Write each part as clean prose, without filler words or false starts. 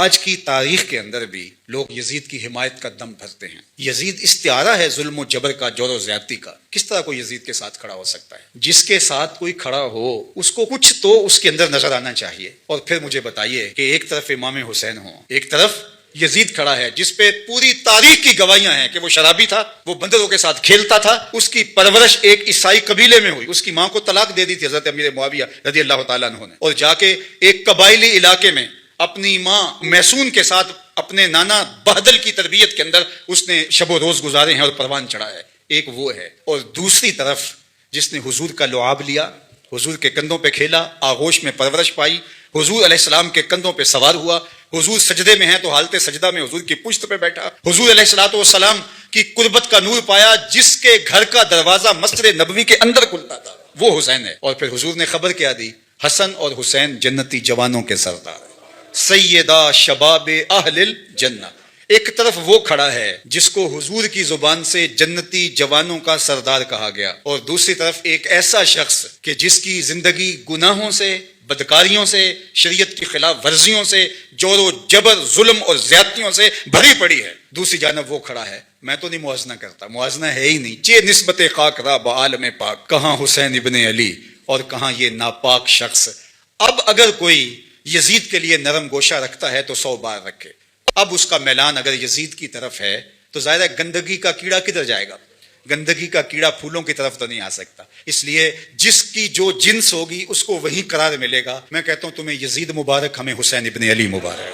آج کی تاریخ کے اندر بھی لوگ یزید کی حمایت کا دم بھرتے ہیں. یزید استعارہ ہے ظلم و جبر کا، جور و زیادتی کا. کس طرح کوئی یزید کے ساتھ کھڑا ہو سکتا ہے؟ جس کے ساتھ کوئی کھڑا ہو اس کو کچھ تو اس کے اندر نظر آنا چاہیے. اور پھر مجھے بتائیے کہ ایک طرف امام حسین ہوں، ایک طرف یزید کھڑا ہے جس پہ پوری تاریخ کی گواہیاں ہیں کہ وہ شرابی تھا، وہ بندروں کے ساتھ کھیلتا تھا، اس کی پرورش ایک عیسائی قبیلے میں ہوئی، اس کی ماں کو طلاق دے دی تھی حضرت امیر معاویہ رضی اللہ تعالیٰ عنہ نے، اور جا کے ایک قبائلی علاقے میں اپنی ماں میسون کے ساتھ اپنے نانا بہدل کی تربیت کے اندر اس نے شب و روز گزارے ہیں اور پروان چڑھا ہے. ایک وہ ہے، اور دوسری طرف جس نے حضور کا لعاب لیا، حضور کے کندھوں پہ کھیلا، آغوش میں پرورش پائی، حضور علیہ السلام کے کندھوں پہ سوار ہوا، حضور سجدے میں ہیں تو حالت سجدہ میں حضور کی پشت پہ بیٹھا، حضور علیہ الصلوۃ والسلام کی قربت کا نور پایا، جس کے گھر کا دروازہ مسجد نبوی کے اندر کھلتا تھا، وہ حسین ہے. اور پھر حضور نے خبر کیا دی؟ حسن اور حسین جنتی جوانوں کے سردار، سیدہ شباب اہل الجنہ. ایک طرف وہ کھڑا ہے جس کو حضور کی زبان سے جنتی جوانوں کا سردار کہا گیا، اور دوسری طرف ایک ایسا شخص کہ جس کی زندگی گناہوں سے، بدکاریوں سے، شریعت کی خلاف ورزیوں سے، جور و جبر، ظلم اور زیادتیوں سے بھری پڑی ہے. دوسری جانب وہ کھڑا ہے. میں تو نہیں موازنہ کرتا، موازنہ ہے ہی نہیں. چے نسبت خاک را بعالم پاک، کہاں حسین ابن علی اور کہاں یہ ناپاک شخص. اب اگر کوئی یزید کے لیے نرم گوشہ رکھتا ہے تو 100 بار رکھے. اب اس کا میلان اگر یزید کی طرف ہے تو ظاہر ہے گندگی کا کیڑا کدھر جائے گا؟ گندگی کا کیڑا پھولوں کی طرف تو نہیں آ سکتا. اس لیے جس کی جو جنس ہوگی اس کو وہی قرار ملے گا. میں کہتا ہوں تمہیں یزید مبارک، ہمیں حسین ابن علی مبارک.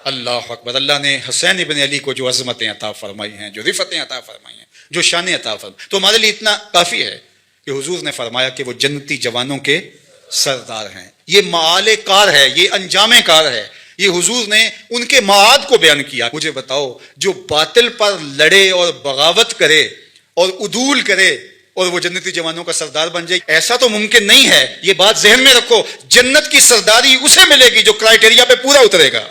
اللہ اکبر. اللہ نے حسین ابن علی کو جو عظمتیں عطا فرمائی ہیں، جو رفتیں عطا فرمائی ہیں، جو شانیں عطا فرمائی، تو ہمارے لیے اتنا کافی ہے کہ حضور نے فرمایا کہ وہ جنتی جوانوں کے سردار ہیں. یہ معال کار ہے، یہ انجام کار ہے. یہ حضور نے ان کے معاد کو بیان کیا. مجھے بتاؤ، جو باطل پر لڑے اور بغاوت کرے اور عدول کرے اور وہ جنتی جوانوں کا سردار بن جائے، ایسا تو ممکن نہیں ہے. یہ بات ذہن میں رکھو، جنت کی سرداری اسے ملے گی جو کرائیٹیریا پہ پورا اترے گا.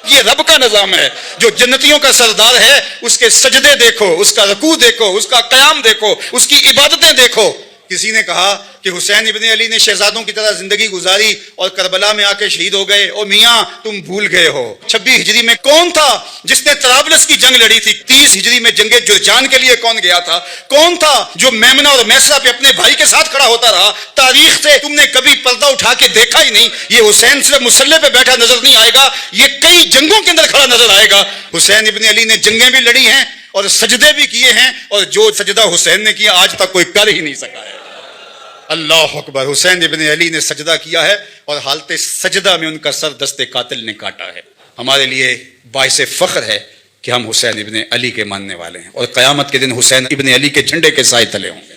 یہ رب کا نظام ہے. جو جنتیوں کا سردار ہے اس کے سجدے دیکھو، اس کا رکوع دیکھو، اس کا قیام دیکھو، اس کی عبادتیں دیکھو. کسی نے کہا کہ حسین ابن علی نے شہزادوں کی طرح زندگی گزاری اور کربلا میں آ کے شہید ہو گئے. اور میاں تم بھول گئے ہو 26 ہجری میں کون تھا جس نے طرابلس کی جنگ لڑی تھی؟ 30 ہجری میں جنگ جرجان کے لیے کون گیا تھا؟ کون تھا جو میمنہ اور میسرہ پہ اپنے بھائی کے ساتھ کھڑا ہوتا رہا؟ تاریخ سے تم نے کبھی پردہ اٹھا کے دیکھا ہی نہیں. یہ حسین صرف مسلح پہ بیٹھا نظر نہیں آئے گا، یہ کئی جنگوں کے اندر کھڑا نظر آئے گا. حسین ابن علی نے جنگیں بھی لڑی ہیں اور سجدے بھی کیے ہیں، اور جو سجدہ حسین نے کیا آج تک کوئی کر ہی نہیں سکا ہے. اللہ اکبر. حسین ابن علی نے سجدہ کیا ہے اور حالت سجدہ میں ان کا سر دست قاتل نے کاٹا ہے. ہمارے لیے باعث فخر ہے کہ ہم حسین ابن علی کے ماننے والے ہیں، اور قیامت کے دن حسین ابن علی کے جھنڈے کے سائے تلے ہوں گے.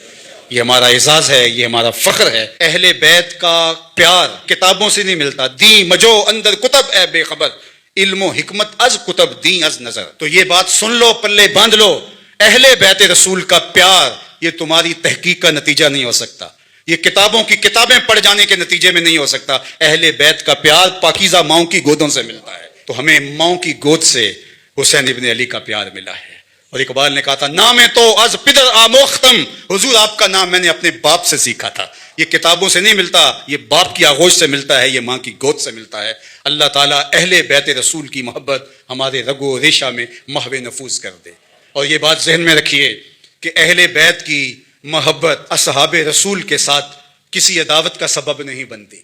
یہ ہمارا اعزاز ہے، یہ ہمارا فخر ہے. اہل بیت کا پیار کتابوں سے نہیں ملتا. دین مجو اندر کتب اے بے خبر، علم و حکمت از کتب دین از نظر. تو یہ بات سن لو، پلے باندھ لو. اہل بیت رسول کا پیار یہ تمہاری تحقیق کا نتیجہ نہیں ہو سکتا، یہ کتابوں کی کتابیں پڑھ جانے کے نتیجے میں نہیں ہو سکتا. اہل بیت کا پیار پاکیزہ ماؤں کی گودوں سے ملتا ہے. تو ہمیں ماؤں کی گود سے حسین ابن علی کا پیار ملا ہے. اور اقبال نے کہا تھا نام تو از پدر آموختم، حضور آپ کا نام میں نے اپنے باپ سے سیکھا تھا. یہ کتابوں سے نہیں ملتا، یہ باپ کی آغوش سے ملتا ہے، یہ ماں کی گود سے ملتا ہے. اللہ تعالیٰ اہل بیت رسول کی محبت ہمارے رگ و ریشہ میں محو نفوذ کر دے. اور یہ بات ذہن میں رکھیے کہ اہل بیت کی محبت اصحاب رسول کے ساتھ کسی عداوت کا سبب نہیں بنتی.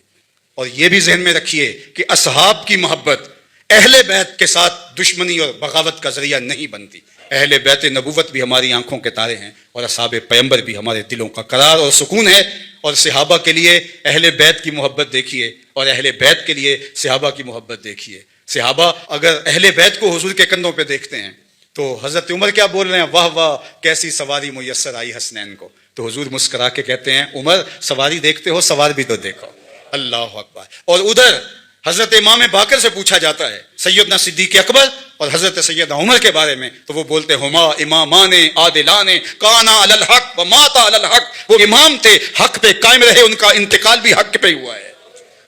اور یہ بھی ذہن میں رکھیے کہ اصحاب کی محبت اہل بیت کے ساتھ دشمنی اور بغاوت کا ذریعہ نہیں بنتی. اہل بیت نبوت بھی ہماری آنکھوں کے تارے ہیں، اور اصحاب پیغمبر بھی ہمارے دلوں کا قرار اور سکون ہے. اور صحابہ کے لیے اہل بیت کی محبت دیکھیے، اور اہل بیت کے لیے صحابہ کی محبت دیکھیے. صحابہ اگر اہل بیت کو حضور کے کندھوں پہ دیکھتے ہیں تو حضرت عمر کیا بول رہے ہیں؟ واہ واہ کیسی سواری میسر آئی حسنین کو. تو حضور مسکرا کے کہتے ہیں عمر سواری دیکھتے ہو، سوار بھی تو دیکھو. اللہ اکبر. اور ادھر حضرت امام باقر سے پوچھا جاتا ہے سیدنا صدیق اکبر اور حضرت سیدنا عمر کے بارے میں، تو وہ بولتے ہما امامان عادلان کانا علی الحق و ماتا علی الحق. وہ امام تھے، حق پہ قائم رہے، ان کا انتقال بھی حق پہ ہوا ہے.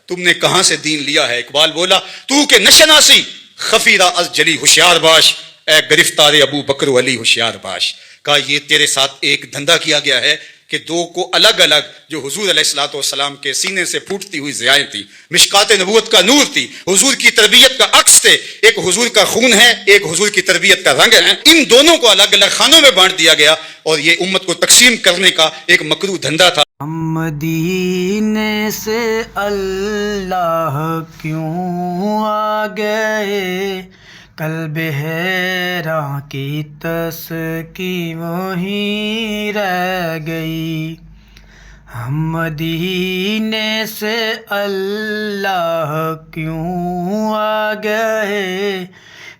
تم نے کہاں سے دین لیا ہے؟ اقبال بولا تو کہ نشناسی خفیرہ از جلی ہوشیار باش، اے گرفتار ابو بکر علی ہوشیار باش. کہا یہ تیرے ساتھ ایک دھندا کیا گیا ہے کہ دو کو الگ الگ جو حضور علیہ الصلوۃ والسلام کے سینے سے پھوٹتی ہوئی ضیائیں تھیں، مشکات نبوت کا نور تھی، حضور کی تربیت کا عکس تھے، ایک حضور کا خون ہے، ایک حضور کی تربیت کا رنگ ہے، ان دونوں کو الگ الگ خانوں میں بانٹ دیا گیا اور یہ امت کو تقسیم کرنے کا ایک مکروہ دھندا تھا۔ ہم مدینے سے اللہ کیوں آ گئے، قلب حیراں کی تسکی وہیں رہ گئی۔ ہم مدینے سے اللہ کیوں آ گئے،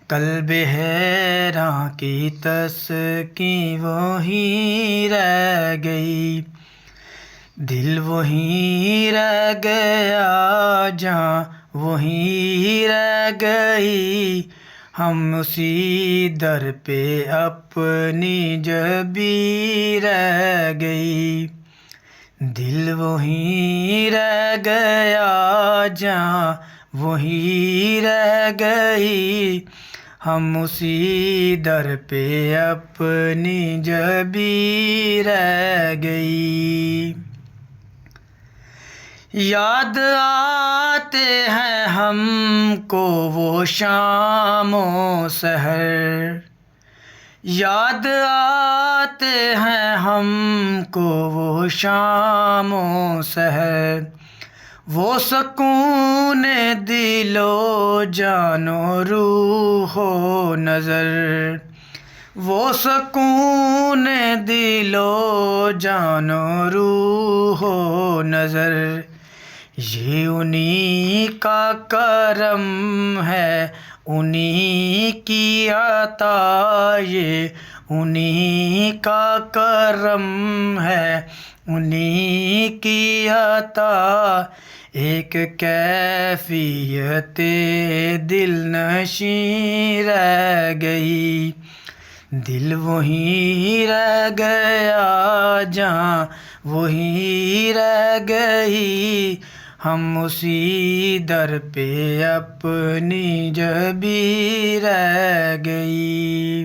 قلب حیراں کی تسکی وہیں رہ گئی۔ دل وہیں رہ گیا جہاں وہیں رہ گئی، ہم اسی در پہ اپنی جبی رہ گئی۔ دل وہیں رہ گیا جہاں وہیں رہ گئی، ہم اسی در پہ اپنی جبی رہ گئی۔ یاد آتے ہیں ہم کو وہ شام و سحر، یاد آتے ہیں ہم کو وہ شام و سحر، وہ سکون دل و جان و روح و نظر، وہ سکون دل و جان و روح و نظر، یہ انہی کا کرم ہے، انہی کی عطا، یہ انہی کا کرم ہے، انہی کی عطا، ایک کیفیت دل نشیں رہ گئی۔ دل وہیں رہ گیا جہاں وہیں رہ گئی، ہم اسی در پہ اپنی جبی رہ گئی۔